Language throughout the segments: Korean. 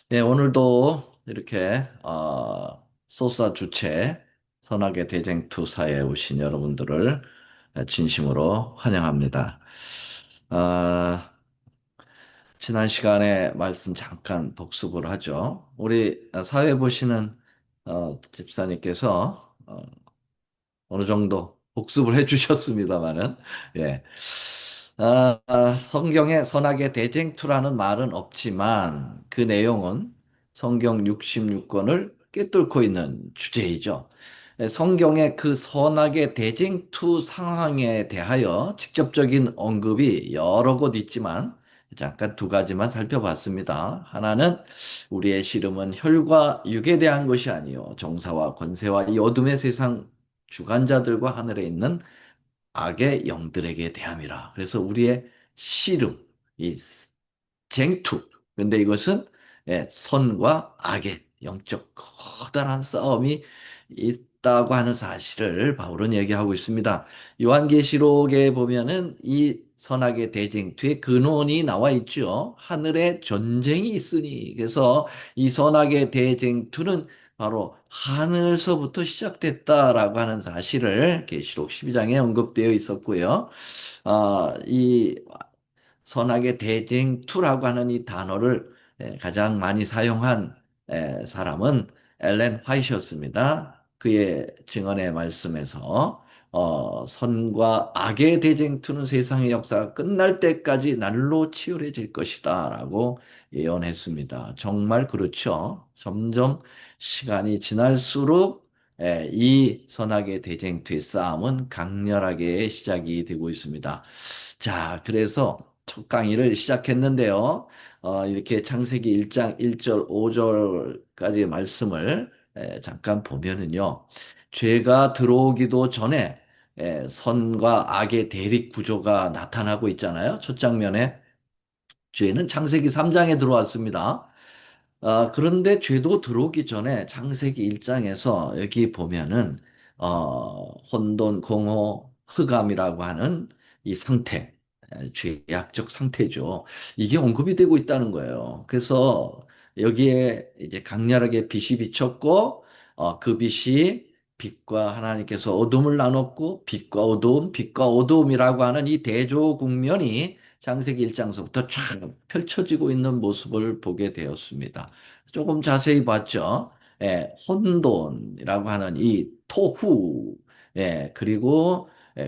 네, 오늘도 이렇게 소사 주최 선악의 대쟁투사에 오신 여러분들을 진심으로 환영합니다. 아, 지난 시간에 말씀 잠깐 복습을 하죠. 우리 사회 보시는 집사님께서 어느 정도 복습을 해주셨습니다만은, 예. 성경에 선악의 대쟁투라는 말은 없지만 그 내용은 성경 66권을 꿰뚫고 있는 주제이죠. 성경의 그 선악의 대쟁투 상황에 대하여 직접적인 언급이 여러 곳 있지만 잠깐 두 가지만 살펴봤습니다. 하나는 우리의 씨름은 혈과 육에 대한 것이 아니요 정사와 권세와 이 어둠의 세상 주관자들과 하늘에 있는 악의 영들에게 대함이라. 그래서 우리의 씨름, 이 쟁투. 근데 이것은 선과 악의 영적 커다란 싸움이 있다고 하는 사실을 바울은 얘기하고 있습니다. 요한계시록에 보면은 이 선악의 대쟁투의 근원이 나와 있죠. 하늘에 전쟁이 있으니. 그래서 이 선악의 대쟁투는 바로 하늘서부터 시작됐다라고 하는 사실을 계시록 12장에 언급되어 있었고요. 이 선악의 대쟁투라고 하는 이 단어를 가장 많이 사용한 사람은 엘렌 화이트였습니다. 그의 증언의 말씀에서 선과 악의 대쟁투는 세상의 역사가 끝날 때까지 날로 치열해질 것이다라고 예언했습니다. 정말 그렇죠. 점점 시간이 지날수록 이 선악의 대쟁투의 싸움은 강렬하게 시작이 되고 있습니다. 자, 그래서 첫 강의를 시작했는데요. 이렇게 창세기 1장 1절, 5절까지 말씀을 잠깐 보면은요. 죄가 들어오기도 전에 선과 악의 대립 구조가 나타나고 있잖아요. 첫 장면에 죄는 창세기 3장에 들어왔습니다. 그런데 죄도 들어오기 전에 창세기 1장에서 여기 보면은, 혼돈, 공허, 흑암이라고 하는 이 상태, 죄악적 상태죠. 이게 언급이 되고 있다는 거예요. 그래서 여기에 이제 강렬하게 빛이 비쳤고, 그 빛이 빛과 하나님께서 어둠을 나눴고, 빛과 어두움이라고 하는 이 대조 국면이 창세기 1장서부터 쫙 펼쳐지고 있는 모습을 보게 되었습니다. 조금 자세히 봤죠. 혼돈이라고 하는 이 토후, 그리고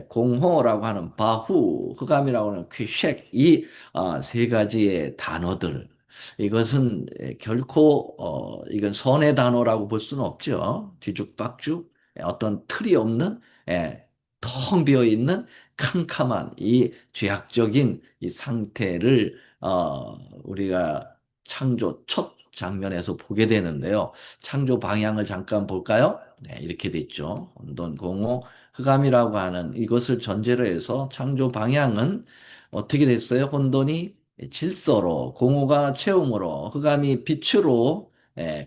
공허라고 하는 바후, 흑암이라고 하는 퀴쉑, 이 세 가지의 단어들. 이것은 결코 이건 선의 단어라고 볼 수는 없죠. 뒤죽박죽, 어떤 틀이 없는, 텅 비어 있는 캄캄한 이 죄악적인 이 상태를 우리가 창조 첫 장면에서 보게 되는데요. 창조 방향을 잠깐 볼까요? 네, 이렇게 돼 있죠. 혼돈, 공허, 흑암이라고 하는 이것을 전제로 해서 창조 방향은 어떻게 됐어요? 혼돈이 질서로, 공허가 체험으로, 흑암이 빛으로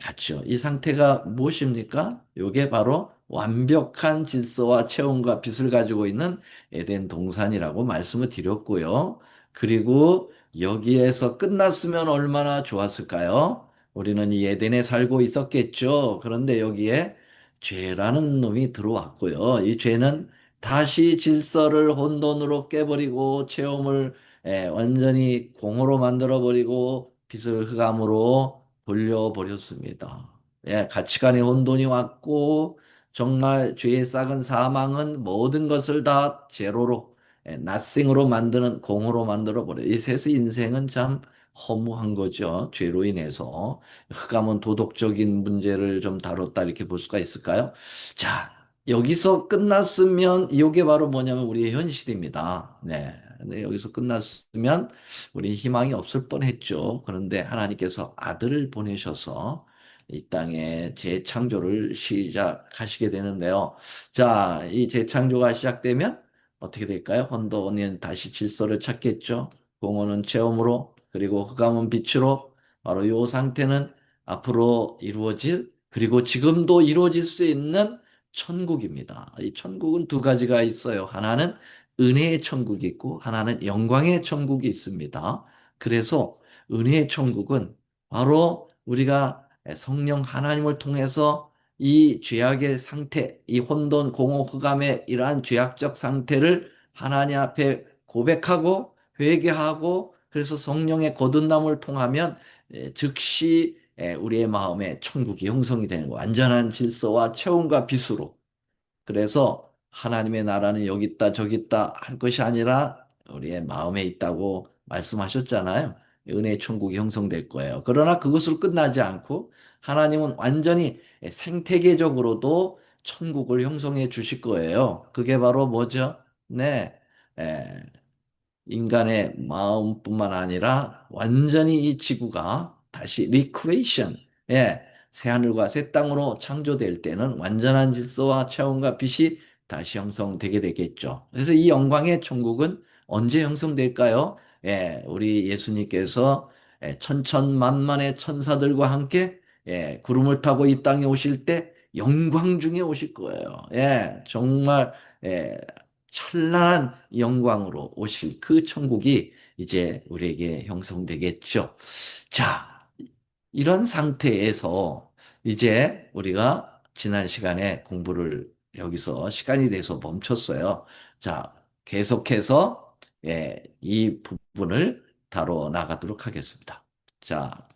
갔죠. 이 상태가 무엇입니까? 이게 바로 완벽한 질서와 체험과 빛을 가지고 있는 에덴 동산이라고 말씀을 드렸고요. 그리고 여기에서 끝났으면 얼마나 좋았을까요? 우리는 이 에덴에 살고 있었겠죠. 그런데 여기에 죄라는 놈이 들어왔고요. 이 죄는 다시 질서를 혼돈으로 깨버리고 체험을 완전히 공허로 만들어버리고 빛을 흑암으로 돌려버렸습니다. 가치관의 혼돈이 왔고 정말 죄의 싹은 사망은 모든 것을 다 제로로 nothing으로 만드는 공으로 만들어 버려요. 이 셋의 인생은 참 허무한 거죠. 죄로 인해서. 흑암은 도덕적인 문제를 좀 다뤘다 이렇게 볼 수가 있을까요? 자, 여기서 끝났으면 이게 바로 뭐냐면 우리의 현실입니다. 네. 근데 여기서 끝났으면 우리 희망이 없을 뻔했죠. 그런데 하나님께서 아들을 보내셔서 이 땅에 재창조를 시작하시게 되는데요. 자, 이 재창조가 시작되면 어떻게 될까요? 혼돈은 다시 질서를 찾겠죠. 공허는 체험으로, 그리고 흑암은 빛으로, 바로 이 상태는 앞으로 이루어질, 그리고 지금도 이루어질 수 있는 천국입니다. 이 천국은 두 가지가 있어요. 하나는 은혜의 천국이 있고, 하나는 영광의 천국이 있습니다. 그래서 은혜의 천국은 바로 우리가 성령 하나님을 통해서 이 죄악의 상태, 이 혼돈, 공허, 흑암의 이러한 죄악적 상태를 하나님 앞에 고백하고 회개하고 그래서 성령의 거듭남을 통하면 즉시 우리의 마음에 천국이 형성이 되는 거 완전한 질서와 체온과 빛으로 그래서 하나님의 나라는 여기 있다 저기 있다 할 것이 아니라 우리의 마음에 있다고 말씀하셨잖아요. 은혜의 천국이 형성될 거예요. 그러나 그것으로 끝나지 않고 하나님은 완전히 생태계적으로도 천국을 형성해 주실 거예요. 그게 바로 뭐죠? 네. 에, 인간의 마음뿐만 아니라 완전히 이 지구가 다시 리크레이션, 예, 새하늘과 새 땅으로 창조될 때는 완전한 질서와 체온과 빛이 다시 형성되게 되겠죠. 그래서 이 영광의 천국은 언제 형성될까요? 예, 우리 예수님께서 천천만만의 천사들과 함께 구름을 타고 이 땅에 오실 때 영광 중에 오실 거예요. 예, 정말 예, 찬란한 영광으로 오실 그 천국이 이제 우리에게 형성되겠죠. 자, 이런 상태에서 이제 우리가 지난 시간에 공부를 여기서 시간이 돼서 멈췄어요. 자, 계속해서 이 부분을 다뤄 나가도록 하겠습니다. 자,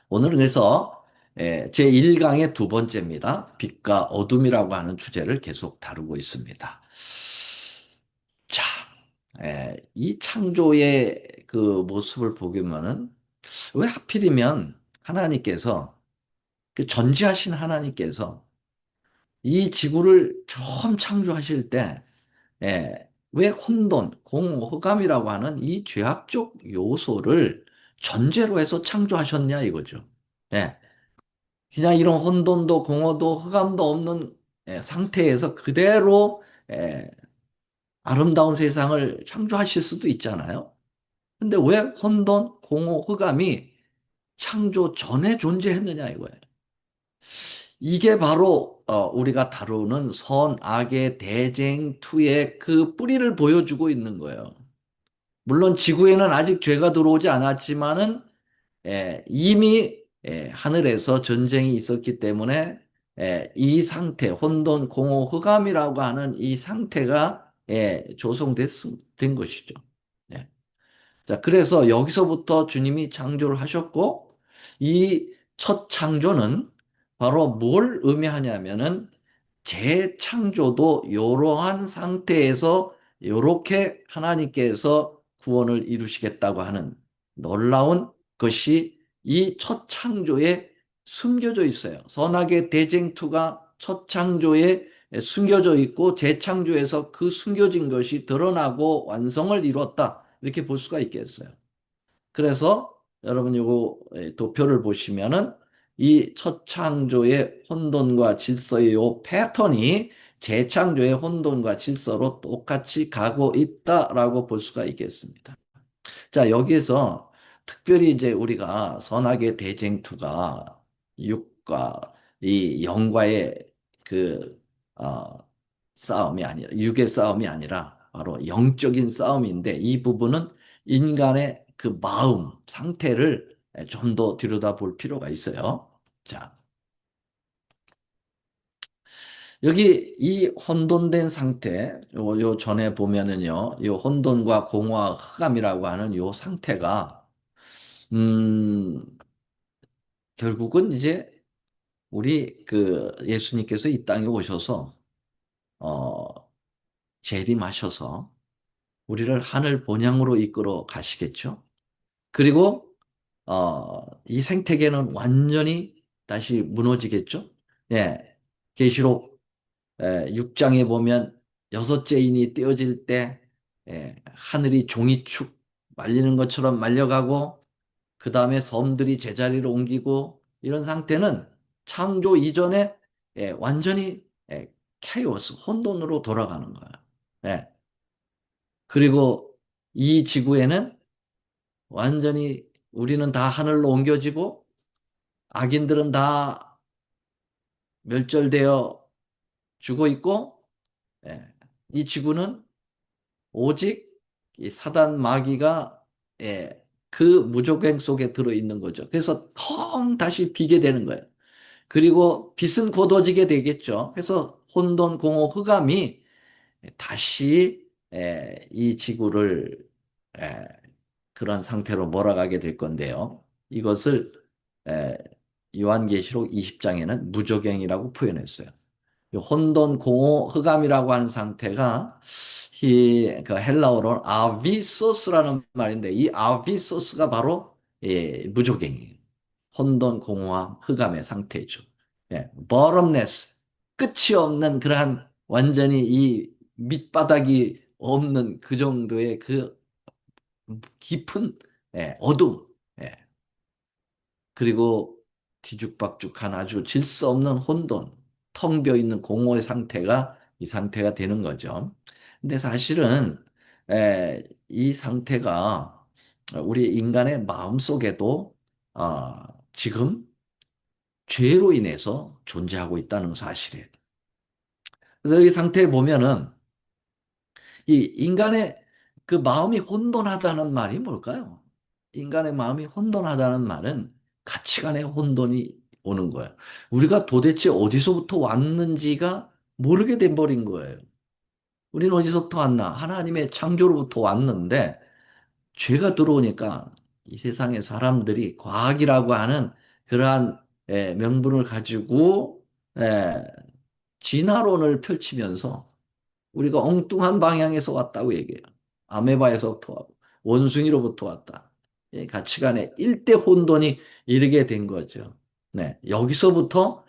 오늘은 그래서 제1강의 두 번째입니다. 빛과 어둠이라고 하는 주제를 계속 다루고 있습니다. 자, 이 창조의 그 모습을 보면은 왜 하필이면 하나님께서 그 전지하신 하나님께서 이 지구를 처음 창조하실 때 왜 혼돈, 공허감이라고 하는 이 죄악적 요소를 전제로 해서 창조하셨냐 이거죠. 예, 그냥 이런 혼돈도 공허도 흑암도 없는 상태에서 그대로 아름다운 세상을 창조하실 수도 있잖아요. 근데 왜 혼돈, 공허, 흑암이 창조 전에 존재했느냐 이거예요. 이게 바로 우리가 다루는 선악의 대쟁투의 그 뿌리를 보여주고 있는 거예요. 물론 지구에는 아직 죄가 들어오지 않았지만은 이미 하늘에서 전쟁이 있었기 때문에 이 상태, 혼돈, 공허, 흑암이라고 하는 이 상태가 조성된 것이죠. 예. 자, 그래서 여기서부터 주님이 창조를 하셨고, 이 첫 창조는 바로 뭘 의미하냐면은 재창조도 이러한 상태에서 이렇게 하나님께서 구원을 이루시겠다고 하는 놀라운 것이 이 첫 창조에 숨겨져 있어요. 선악의 대쟁투가 첫 창조에 숨겨져 있고 재창조에서 그 숨겨진 것이 드러나고 완성을 이뤘다. 이렇게 볼 수가 있겠어요. 그래서 여러분 이거 도표를 보시면은 이 첫 창조의 혼돈과 질서의 요 패턴이 재창조의 혼돈과 질서로 똑같이 가고 있다라고 볼 수가 있겠습니다. 자, 여기에서 특별히 이제 우리가 선악의 대쟁투가 육과 이 영과의 그 어, 싸움이 아니라 육의 싸움이 아니라 바로 영적인 싸움인데 이 부분은 인간의 그 마음 상태를 좀 더 들여다볼 필요가 있어요. 자, 여기 이 혼돈된 상태, 요 전에 보면은요, 요 혼돈과 공허와 흑암이라고 하는 요 상태가 음, 결국은 이제 우리 그 예수님께서 이 땅에 오셔서 어, 재림하셔서 우리를 하늘 본향으로 이끌어 가시겠죠. 그리고 이 생태계는 완전히 다시 무너지겠죠. 예. 계시록 6장에 보면 여섯째 인이 떼어질 때 하늘이 종이축 말리는 것처럼 말려가고 그 다음에 섬들이 제자리를 옮기고 이런 상태는 창조 이전에 완전히 케이오스, 혼돈으로 돌아가는 거예요. 예. 그리고 이 지구에는 완전히 우리는 다 하늘로 옮겨지고 악인들은 다 멸절되어 죽어 있고 이 지구는 오직 이 사단 마귀가 그 무조갱 속에 들어있는 거죠. 그래서 텅 다시 비게 되는 거예요. 그리고 빛은 곧어지게 되겠죠. 그래서 혼돈, 공허, 흑암이 다시 이 지구를 에, 그런 상태로 몰아가게 될 건데요. 이것을 에, 요한계시록 20장에는 무저갱이라고 표현했어요. 이 혼돈, 공허, 흑암이라고 하는 상태가 그 헬라어로 아비소스라는 말인데 이 아비소스가 바로 무조갱이에요. 혼돈, 공허함, 흑암의 상태죠. bottomless, 끝이 없는 그러한 완전히 이 밑바닥이 없는 그 정도의 그 깊은 어둠, 예, 그리고 뒤죽박죽한 아주 질서 없는 혼돈, 텅 비어 있는 공허의 상태가 이 상태가 되는 거죠. 근데 사실은 이 상태가 우리 인간의 마음속에도 지금 죄로 인해서 존재하고 있다는 사실이에요. 그래서 이 상태에 보면은 이 인간의 그 마음이 혼돈하다는 말이 뭘까요? 인간의 마음이 혼돈하다는 말은 가치관의 혼돈이 오는 거예요. 우리가 도대체 어디서부터 왔는지가 모르게 돼 버린 거예요. 우리는 어디서부터 왔나? 하나님의 창조로부터 왔는데 죄가 들어오니까 이 세상의 사람들이 과학이라고 하는 그러한 명분을 가지고 에, 진화론을 펼치면서 우리가 엉뚱한 방향에서 왔다고 얘기해요. 아메바에서부터 왔고, 원숭이로부터 왔다. 가치관의 일대 혼돈이 이르게 된 거죠. 네, 여기서부터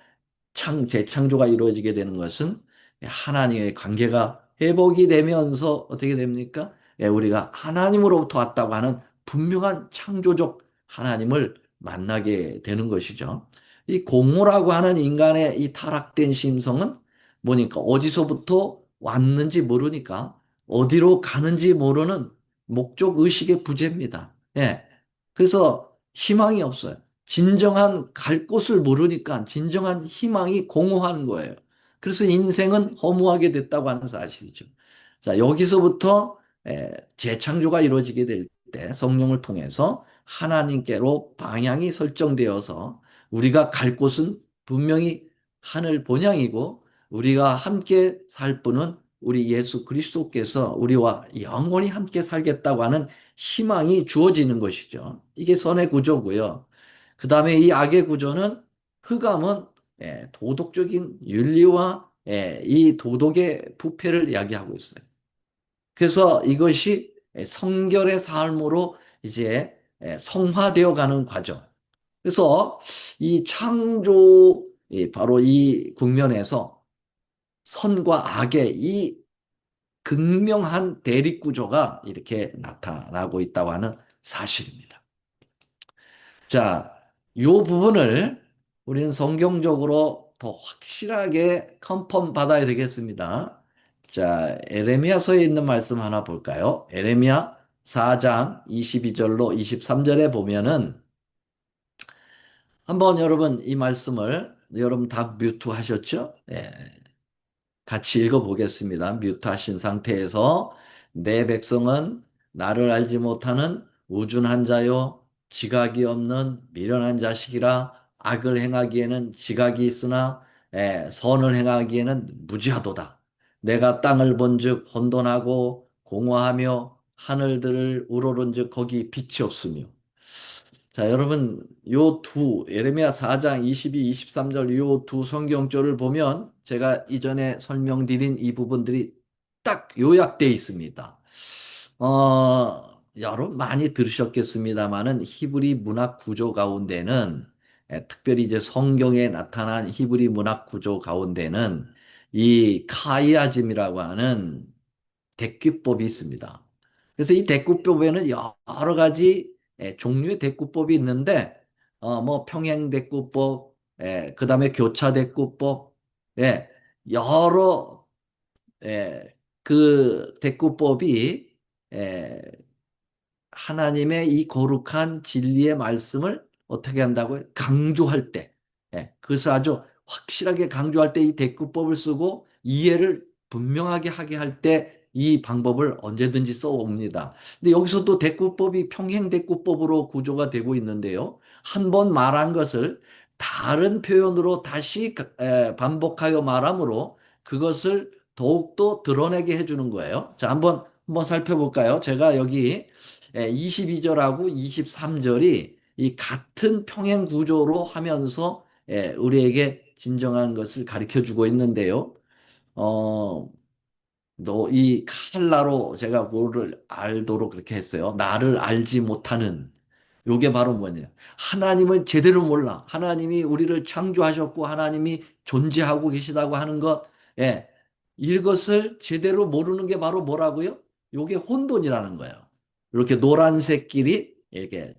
재창조가 이루어지게 되는 것은 하나님의 관계가 회복이 되면서 어떻게 됩니까? 우리가 하나님으로부터 왔다고 하는 분명한 창조적 하나님을 만나게 되는 것이죠. 이 공허라고 하는 인간의 이 타락된 심성은 뭐니까 어디서부터 왔는지 모르니까 어디로 가는지 모르는 목적 의식의 부재입니다. 예. 그래서 희망이 없어요. 진정한 갈 곳을 모르니까 진정한 희망이 공허한 거예요. 그래서 인생은 허무하게 됐다고 하는 사실이죠. 자, 여기서부터 재창조가 이루어지게 될 때 성령을 통해서 하나님께로 방향이 설정되어서 우리가 갈 곳은 분명히 하늘 본향이고 우리가 함께 살 분은 우리 예수 그리스도께서 우리와 영원히 함께 살겠다고 하는 희망이 주어지는 것이죠. 이게 선의 구조고요. 그 다음에 이 악의 구조는 흑암은 도덕적인 윤리와 이 도덕의 부패를 이야기하고 있어요. 그래서 이것이 성결의 삶으로 이제 성화되어 가는 과정. 그래서 이 창조, 바로 이 국면에서 선과 악의 이 극명한 대립구조가 이렇게 나타나고 있다고 하는 사실입니다. 자, 이 부분을 우리는 성경적으로 더 확실하게 컨펌 받아야 되겠습니다. 자, 에레미야서에 있는 말씀 하나 볼까요? 에레미야 4장 22절로 23절에 보면은 한번 여러분 이 말씀을 여러분 다 뮤트 하셨죠? 예, 같이 읽어보겠습니다. 뮤트하신 상태에서 내 백성은 나를 알지 못하는 우둔한 자요 지각이 없는 미련한 자식이라 악을 행하기에는 지각이 있으나 선을 행하기에는 무지하도다. 내가 땅을 본즉 혼돈하고 공허하며 하늘들을 우러른즉 거기 빛이 없으며 자, 여러분, 예레미야 4장 22, 23절 요 두 성경절을 보면 제가 이전에 설명드린 이 부분들이 딱 요약되어 있습니다. 여러분 많이 들으셨겠습니다만은 히브리 문학 구조 가운데는 특별히 이제 성경에 나타난 히브리 문학 구조 가운데는 이 카이아즘이라고 하는 대규법이 있습니다. 그래서 이 대꾸법에는 여러 가지 종류의 대꾸법이 있는데, 뭐 평행 대꾸법, 그다음에 교차 대꾸법, 예, 여러 그 대꾸법이 예, 하나님의 이 거룩한 진리의 말씀을 어떻게 한다고요? 강조할 때, 그것을 아주 확실하게 강조할 때 이 대꾸법을 쓰고 이해를 분명하게 하게 할 때 이 방법을 언제든지 써옵니다. 근데 여기서도 대꾸법이 평행대꾸법으로 구조가 되고 있는데요. 한 번 말한 것을 다른 표현으로 다시 반복하여 말함으로 그것을 더욱더 드러내게 해주는 거예요. 자, 한번 살펴볼까요? 제가 여기 22절하고 23절이 이 같은 평행 구조로 하면서 우리에게 진정한 것을 가르쳐 주고 있는데요. 어, 너 이 칼라로 제가 뭐를 알도록 그렇게 했어요. 나를 알지 못하는 요게 바로 뭐냐? 하나님을 제대로 몰라. 하나님이 우리를 창조하셨고 하나님이 존재하고 계시다고 하는 것, 예, 이것을 제대로 모르는 게 바로 뭐라고요? 요게 혼돈이라는 거예요. 이렇게 노란색 길이 이렇게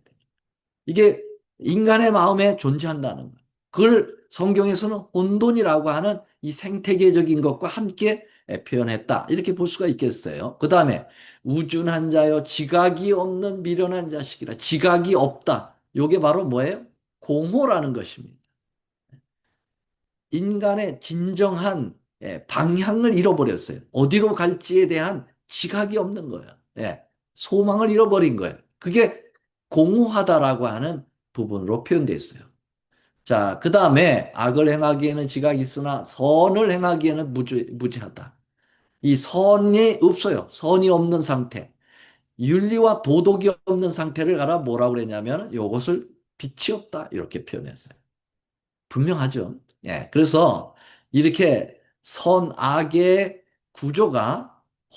이게 인간의 마음에 존재한다는 거예요. 그걸 성경에서는 혼돈이라고 하는 이 생태계적인 것과 함께 표현했다. 이렇게 볼 수가 있겠어요. 그 다음에 우준한 자여 지각이 없는 미련한 자식이라. 지각이 없다. 이게 바로 뭐예요? 공허라는 것입니다. 인간의 진정한 방향을 잃어버렸어요. 어디로 갈지에 대한 지각이 없는 거예요. 예, 소망을 잃어버린 거예요. 그게 공허하다라고 하는 부분으로 표현되어 있어요. 자, 그 다음에 악을 행하기에는 지각이 있으나 선을 행하기에는 무지하다. 이 선이 없어요. 선이 없는 상태. 윤리와 도덕이 없는 상태를 가라 뭐라고 그랬냐면 이것을 빛이 없다. 이렇게 표현했어요. 분명하죠. 예. 그래서 이렇게 선악의 구조가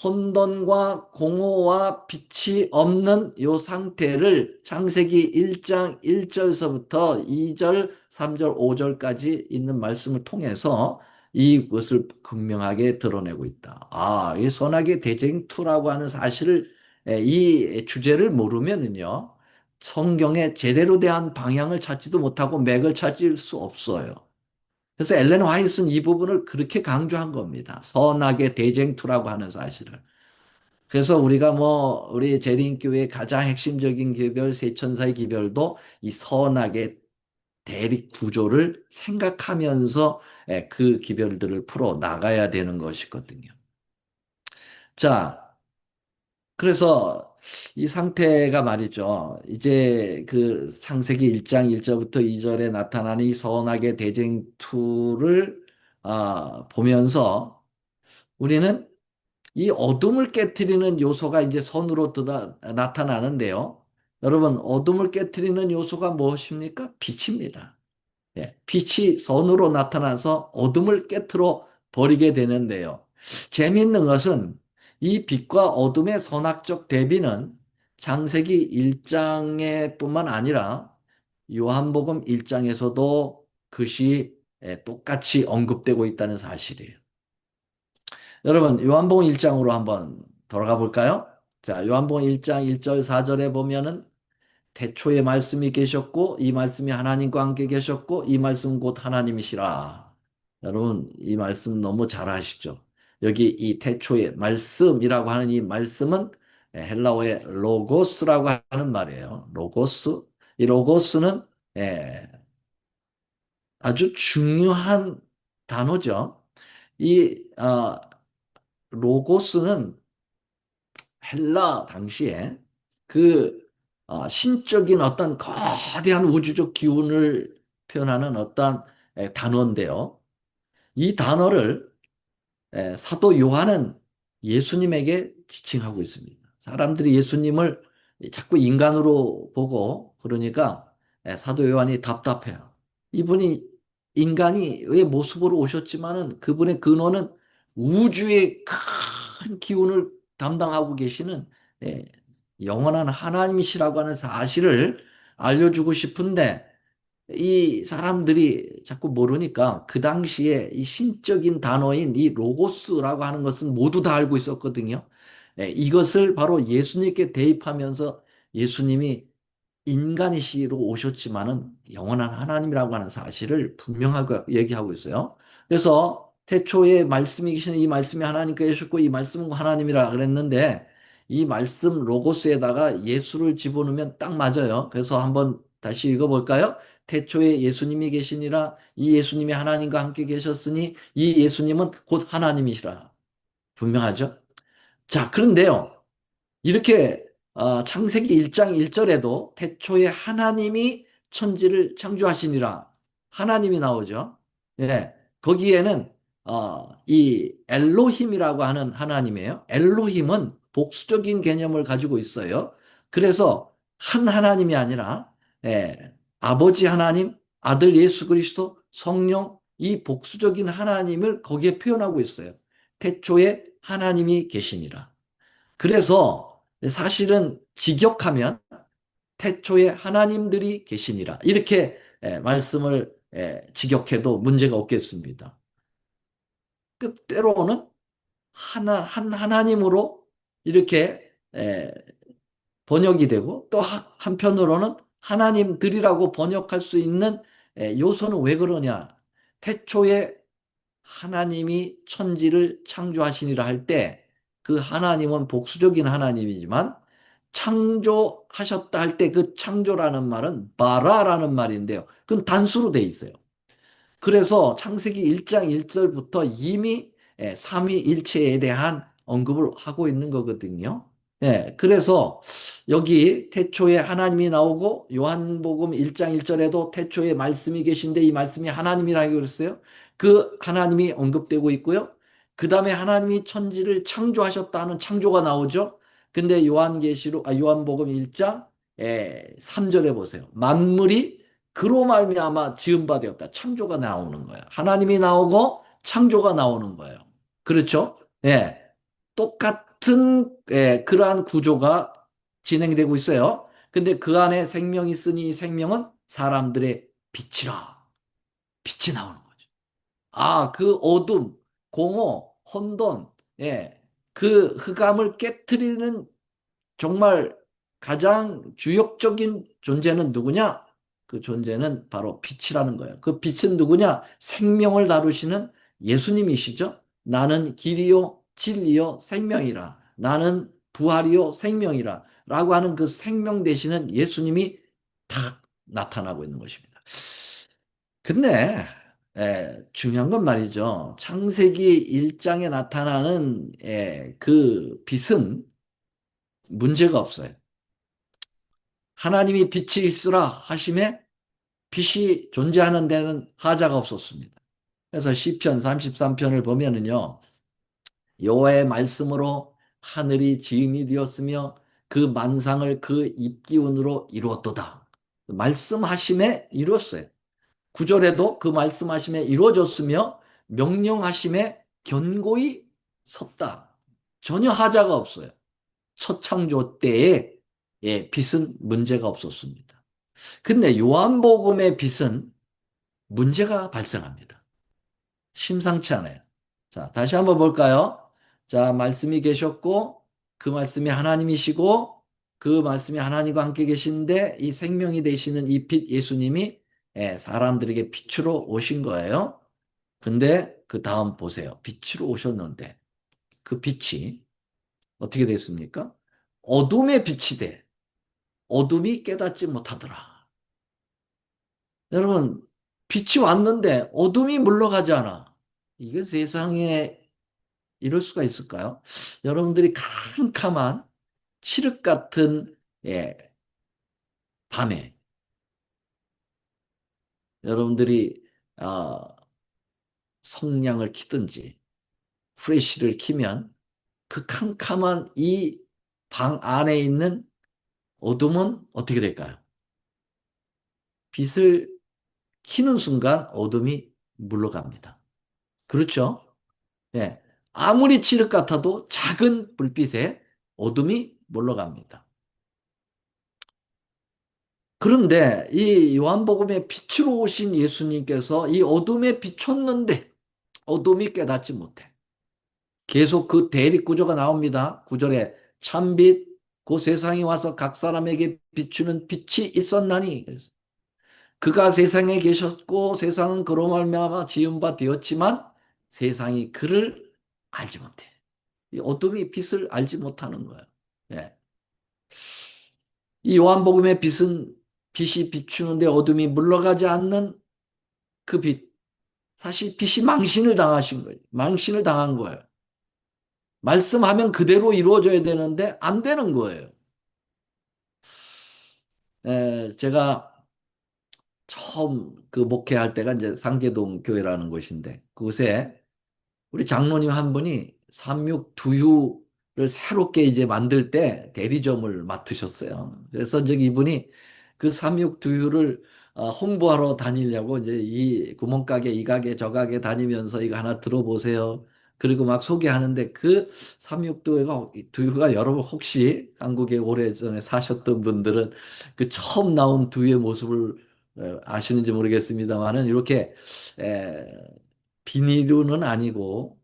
혼돈과 공허와 빛이 없는 요 상태를 창세기 1장 1절서부터 2절, 3절, 5절까지 있는 말씀을 통해서 이것을 분명하게 드러내고 있다. 아, 이 선악의 대쟁투라고 하는 사실을 이 주제를 모르면은요. 성경에 제대로 대한 방향을 찾지도 못하고 맥을 찾을 수 없어요. 그래서 엘렌 화이트는 이 부분을 그렇게 강조한 겁니다. 선악의 대쟁투라고 하는 사실을. 그래서 우리가 뭐 우리 재림교회의 가장 핵심적인 기별 세천사의 기별도 이 선악의 대립 구조를 생각하면서 그 기별들을 풀어 나가야 되는 것이거든요. 자, 그래서 이 상태가 말이죠. 이제 그 창세기 1장 1절부터 2절에 나타나는 이 선악의 대쟁투를 보면서 우리는 이 어둠을 깨뜨리는 요소가 이제 선으로 나타나는데요. 여러분, 어둠을 깨뜨리는 요소가 무엇입니까? 빛입니다. 예, 빛이 선으로 나타나서 어둠을 깨트려 버리게 되는데요. 재미있는 것은 이 빛과 어둠의 선악적 대비는 창세기 1장에 뿐만 아니라 요한복음 1장에서도 그것이 똑같이 언급되고 있다는 사실이에요. 여러분, 요한복음 1장으로 한번 돌아가 볼까요? 자, 요한복음 1장 1절 4절에 보면은 태초에 말씀이 계셨고 이 말씀이 하나님과 함께 계셨고 이 말씀은 곧 하나님이시라. 여러분 이 말씀 너무 잘 아시죠? 여기 이 태초에 말씀이라고 하는 이 말씀은 헬라어의 로고스라고 하는 말이에요. 로고스. 이 로고스는 예, 아주 중요한 단어죠. 이 로고스는 헬라 당시에 그 신적인 어떤 거대한 우주적 기운을 표현하는 어떤 단어인데요. 이 단어를 사도 요한은 예수님에게 지칭하고 있습니다. 사람들이 예수님을 자꾸 인간으로 보고 그러니까 사도 요한이 답답해요. 이분이 인간이 왜 모습으로 오셨지만은 그분의 근원은 우주의 큰 기운을 담당하고 계시는 예, 영원한 하나님이시라고 하는 사실을 알려주고 싶은데 이 사람들이 자꾸 모르니까 그 당시에 이 신적인 단어인 이 로고스라고 하는 것은 모두 다 알고 있었거든요. 이것을 바로 예수님께 대입하면서 예수님이 인간이시로 오셨지만은 영원한 하나님이라고 하는 사실을 분명하게 얘기하고 있어요. 그래서 태초에 말씀이 계시는 이 말씀이 하나님께 계셨고 이 말씀은 하나님이라 그랬는데 이 말씀 로고스에다가 예수를 집어넣으면 딱 맞아요. 그래서 한번 다시 읽어볼까요? 태초에 예수님이 계시니라 이 예수님이 하나님과 함께 계셨으니 이 예수님은 곧 하나님이시라. 분명하죠? 자, 그런데요. 이렇게 창세기 1장 1절에도 태초에 하나님이 천지를 창조하시니라. 하나님이 나오죠. 예. 거기에는 이 엘로힘이라고 하는 하나님이에요. 엘로힘은 복수적인 개념을 가지고 있어요. 그래서 한 하나님이 아니라 아버지 하나님, 아들 예수 그리스도, 성령 이 복수적인 하나님을 거기에 표현하고 있어요. 태초에 하나님이 계시니라. 그래서 사실은 직역하면 태초에 하나님들이 계시니라. 이렇게 말씀을 직역해도 문제가 없겠습니다. 때로는 한 하나님으로 이렇게 번역이 되고 또 한편으로는 하나님들이라고 번역할 수 있는 요소는 왜 그러냐? 태초에 하나님이 천지를 창조하시니라 할 때 그 하나님은 복수적인 하나님이지만 창조하셨다 할 때 그 창조라는 말은 바라라는 말인데요. 그건 단수로 돼 있어요. 그래서 창세기 1장 1절부터 이미 삼위일체에 대한 언급을 하고 있는 거거든요. 그래서 여기 태초에 하나님이 나오고 요한복음 1장 1절에도 태초에 말씀이 계신데 이 말씀이 하나님이라고 그랬어요. 그 하나님이 언급되고 있고요. 그 다음에 하나님이 천지를 창조하셨다는 창조가 나오죠. 근데 요한복음 1장 3절에 보세요. 만물이 그로 말미암아 지은 바 되었다. 창조가 나오는 거예요. 하나님이 나오고 창조가 나오는 거예요. 그렇죠? 예. 똑같은 그러한 구조가 진행되고 있어요. 근데 그 안에 생명이 있으니 이 생명은 사람들의 빛이라. 빛이 나오는 거죠. 그 어둠, 공허, 혼돈, 그 흑암을 깨뜨리는 정말 가장 주역적인 존재는 누구냐? 그 존재는 바로 빛이라는 거예요. 그 빛은 누구냐? 생명을 다루시는 예수님이시죠. 나는 길이요, 진리요, 생명이라. 나는 부활이요, 생명이라. 라고 하는 그 생명 되시는 예수님이 딱 나타나고 있는 것입니다. 근데 중요한 건 말이죠. 창세기 1장에 나타나는 그 빛은 문제가 없어요. 하나님이 빛이 있으라 하심에 빛이 존재하는 데는 하자가 없었습니다. 그래서 시편 33편을 보면은요. 여호와의 말씀으로 하늘이 지음이 되었으며 그 만상을 그 입기운으로 이루었도다. 말씀하심에 이루었어요. 구절에도 그 말씀하심에 이루어졌으며 명령하심에 견고히 섰다. 전혀 하자가 없어요. 첫 창조 때에 빛은 문제가 없었습니다. 근데 요한복음의 빛은 문제가 발생합니다. 심상치 않아요. 자, 다시 한번 볼까요? 자, 말씀이 계셨고, 그 말씀이 하나님이시고, 그 말씀이 하나님과 함께 계신데, 이 생명이 되시는 이 빛 예수님이 사람들에게 빛으로 오신 거예요. 근데 그 다음 보세요. 빛으로 오셨는데, 그 빛이 어떻게 됐습니까? 어둠의 빛이 돼. 어둠이 깨닫지 못하더라. 여러분, 빛이 왔는데 어둠이 물러가지 않아. 이게 세상에 이럴 수가 있을까요? 여러분들이 캄캄한 칠흑 같은 밤에 여러분들이 어, 성냥을 키든지 프레쉬를 키면 그 캄캄한 이 방 안에 있는 어둠은 어떻게 될까요? 빛을 키는 순간 어둠이 물러갑니다. 그렇죠? 예. 아무리 칠흑 같아도 작은 불빛에 어둠이 물러갑니다. 그런데 이 요한복음에 빛으로 오신 예수님께서 이 어둠에 비췄는데 어둠이 깨닫지 못해. 계속 그 대립 구조가 나옵니다. 구절에 참빛, 그 세상에 와서 각 사람에게 비추는 빛이 있었나니. 그가 세상에 계셨고 세상은 그로 말미암아 지은 바 되었지만 세상이 그를 알지 못해. 이 어둠이 빛을 알지 못하는 거예요. 예. 이 요한복음의 빛은 빛이 비추는데 어둠이 물러가지 않는 그 빛. 사실 빛이 망신을 당하신 거예요. 망신을 당한 거예요. 말씀하면 그대로 이루어져야 되는데 안 되는 거예요. 제가 처음 그 목회할 때가 이제 상계동 교회라는 곳인데 그곳에 우리 장로님 한 분이 삼육두유를 새롭게 이제 만들 때 대리점을 맡으셨어요. 그래서 이제 이분이 그 삼육두유를 홍보하러 다니려고 이제 이 구멍가게 이 가게 저 가게 다니면서 이거 하나 들어보세요. 그리고 막 소개하는데 그 삼육두유가 여러분 혹시 한국에 오래전에 사셨던 분들은 그 처음 나온 두유의 모습을 아시는지 모르겠습니다만은 이렇게 에, 비닐은 아니고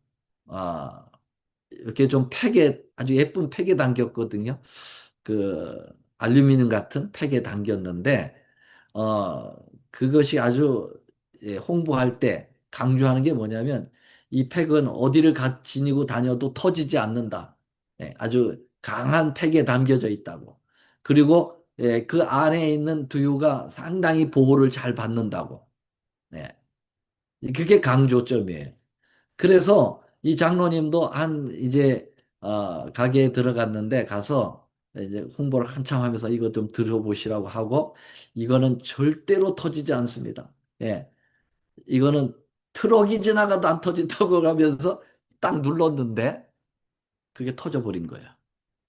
아, 이렇게 좀 팩에 아주 예쁜 팩에 담겼거든요. 그 알루미늄 같은 팩에 담겼는데 어 그것이 아주 홍보할 때 강조하는 게 뭐냐면 이 팩은 어디를 지니고 다녀도 터지지 않는다. 아주 강한 팩에 담겨져 있다고. 그리고 그 안에 있는 두유가 상당히 보호를 잘 받는다고. 예, 그게 강조점이에요. 그래서 이 장로님도 한 이제 가게에 들어갔는데 가서 이제 홍보를 한참 하면서 이거 좀 들어보시라고 하고 이거는 절대로 터지지 않습니다. 예. 이거는 트럭이 지나가도 안 터진다고 하면서 딱 눌렀는데 그게 터져버린 거예요.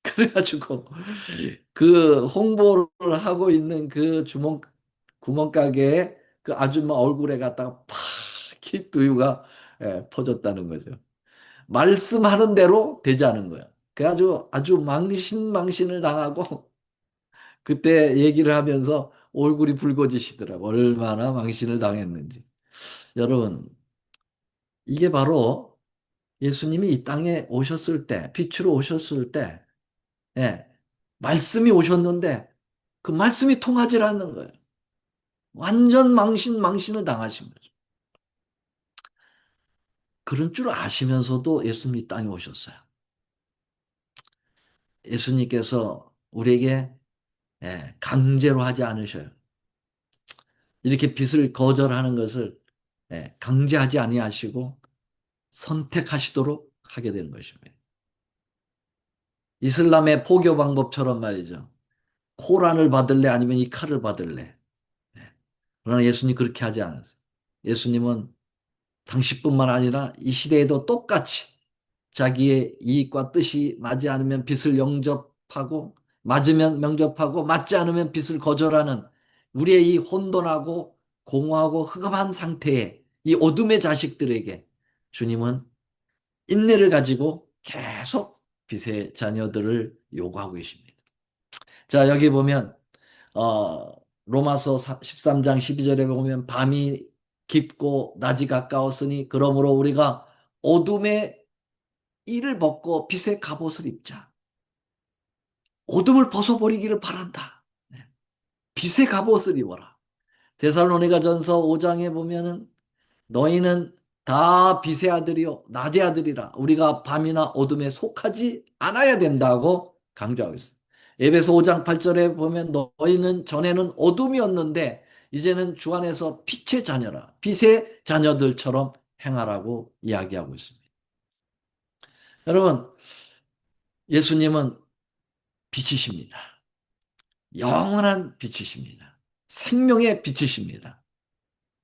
그래가지고 그 홍보를 하고 있는 그 구멍가게에 그 아줌마 얼굴에 갖다가 팍 두유가 퍼졌다는 거죠. 말씀하는 대로 되지 않은 거야. 그래가지고 아주 망신을 당하고 그때 얘기를 하면서 얼굴이 붉어지시더라고. 얼마나 망신을 당했는지. 여러분, 이게 바로 예수님이 이 땅에 오셨을 때, 빛으로 오셨을 때, 예, 말씀이 오셨는데 그 말씀이 통하지 않는 거예요. 완전 망신을 당하신 거죠. 그런 줄 아시면서도 예수님이 이 땅에 오셨어요. 예수님께서 우리에게 강제로 하지 않으셔요. 이렇게 빚을 거절하는 것을 강제하지 아니하시고 선택하시도록 하게 되는 것입니다. 이슬람의 포교 방법처럼 말이죠. 코란을 받을래 아니면 이 칼을 받을래. 그러나 예수님 그렇게 하지 않았어요. 예수님은 당시뿐만 아니라 이 시대에도 똑같이 자기의 이익과 뜻이 맞지 않으면 빚을 영접하고 맞으면 명접하고 맞지 않으면 빚을 거절하는 우리의 이 혼돈하고 공허하고 흑암한 상태의 이 어둠의 자식들에게 주님은 인내를 가지고 계속 빚의 자녀들을 요구하고 계십니다. 자, 여기 보면 어, 로마서 13장 12절에 보면 밤이 깊고 낮이 가까웠으니 그러므로 우리가 어둠의 이를 벗고 빛의 갑옷을 입자. 어둠을 벗어버리기를 바란다. 네. 빛의 갑옷을 입어라. 데살로니가전서 5장에 보면은 너희는 다 빛의 아들이요 낮의 아들이라 우리가 밤이나 어둠에 속하지 않아야 된다고 강조하고 있습니다. 에베소 5장 8절에 보면 너희는 전에는 어둠이었는데 이제는 주 안에서 빛의 자녀라 빛의 자녀들처럼 행하라고 이야기하고 있습니다. 여러분 예수님은 빛이십니다. 영원한 빛이십니다. 생명의 빛이십니다.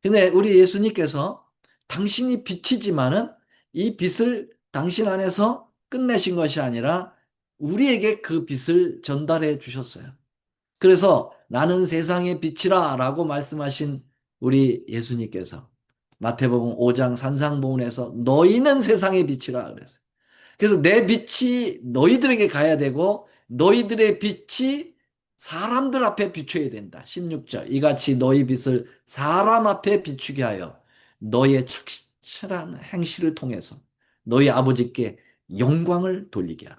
근데 우리 예수님께서 당신이 빛이지만은 이 빛을 당신 안에서 끝내신 것이 아니라 우리에게 그 빛을 전달해 주셨어요. 그래서 나는 세상의 빛이라 라고 말씀하신 우리 예수님께서 마태복음 5장 산상보훈에서 너희는 세상의 빛이라 그랬어요. 그래서 내 빛이 너희들에게 가야 되고 너희들의 빛이 사람들 앞에 비춰야 된다. 16절. 이같이 너희 빛을 사람 앞에 비추게 하여 너희의 착실한 행실을 통해서 너희 아버지께 영광을 돌리게 하라.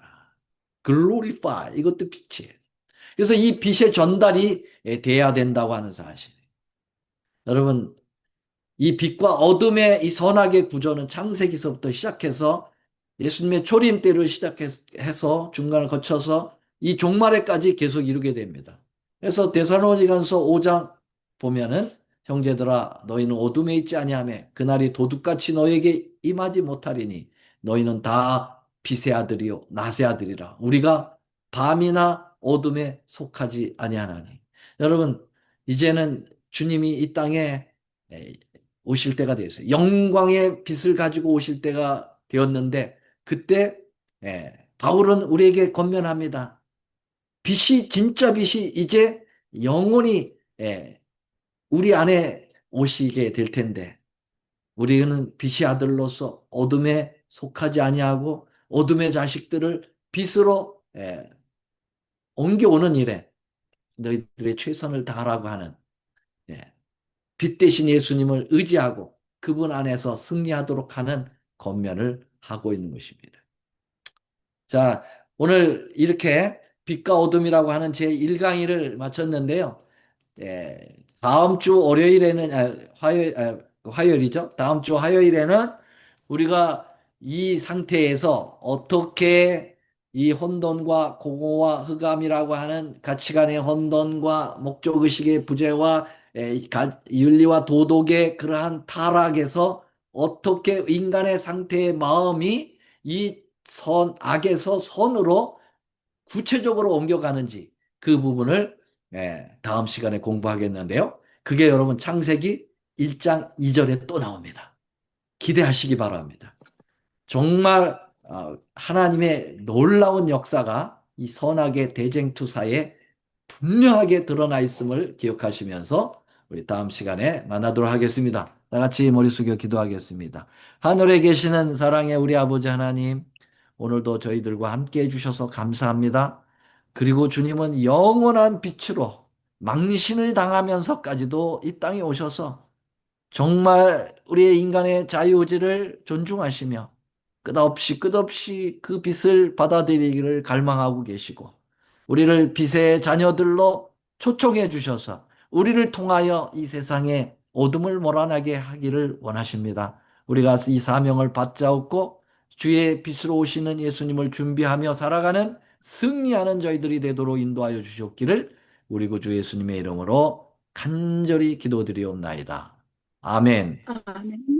글로리파이 이것도 빛이에요. 그래서 이 빛의 전달이 돼야 된다고 하는 사실. 여러분 이 빛과 어둠의 이 선악의 구조는 창세기서부터 시작해서 예수님의 초림 때를 시작해서 중간을 거쳐서 이 종말에까지 계속 이루게 됩니다. 그래서 데살로니가서 5장 보면은 형제들아 너희는 어둠에 있지 아니하며 그날이 도둑같이 너희에게 임하지 못하리니 너희는 다 빛의 아들이요 낮의 아들이라. 우리가 밤이나 어둠에 속하지 아니하나니. 여러분, 이제는 주님이 이 땅에 에, 오실 때가 되었어요. 영광의 빛을 가지고 오실 때가 되었는데 그때 바울은 우리에게 권면합니다. 빛이 진짜 빛이 이제 영원히 우리 안에 오시게 될 텐데 우리는 빛의 아들로서 어둠에 속하지 아니하고 어둠의 자식들을 빛으로 옮겨오는 일에 너희들의 최선을 다하라고 하는 예, 빛 대신 예수님을 의지하고 그분 안에서 승리하도록 하는 권면을 하고 있는 것입니다. 자, 오늘 이렇게 빛과 어둠이라고 하는 제 1강의를 마쳤는데요. 예, 다음 주 월요일에는 화요일이죠. 다음 주 화요일에는 우리가 이 상태에서 어떻게 이 혼돈과 공허와 흑암이라고 하는 가치관의 혼돈과 목적의식의 부재와 윤리와 도덕의 그러한 타락에서 어떻게 인간의 상태의 마음이 이 악에서 선으로 구체적으로 옮겨가는지 그 부분을 다음 시간에 공부하겠는데요. 그게 여러분 창세기 1장 2절에 또 나옵니다. 기대하시기 바랍니다. 정말 하나님의 놀라운 역사가 이 선악의 대쟁투사에 분명하게 드러나 있음을 기억하시면서 우리 다음 시간에 만나도록 하겠습니다. 다 같이 머리 숙여 기도하겠습니다. 하늘에 계시는 사랑의 우리 아버지 하나님, 오늘도 저희들과 함께 해주셔서 감사합니다. 그리고 주님은 영원한 빛으로 망신을 당하면서까지도 이 땅에 오셔서 정말 우리의 인간의 자유의지를 존중하시며 끝없이 그 빛을 받아들이기를 갈망하고 계시고 우리를 빛의 자녀들로 초청해 주셔서 우리를 통하여 이 세상에 어둠을 몰아나게 하기를 원하십니다. 우리가 이 사명을 받자옵고 주의 빛으로 오시는 예수님을 준비하며 살아가는 승리하는 저희들이 되도록 인도하여 주시옵기를 우리 구주 예수님의 이름으로 간절히 기도드리옵나이다. 아멘. 아멘.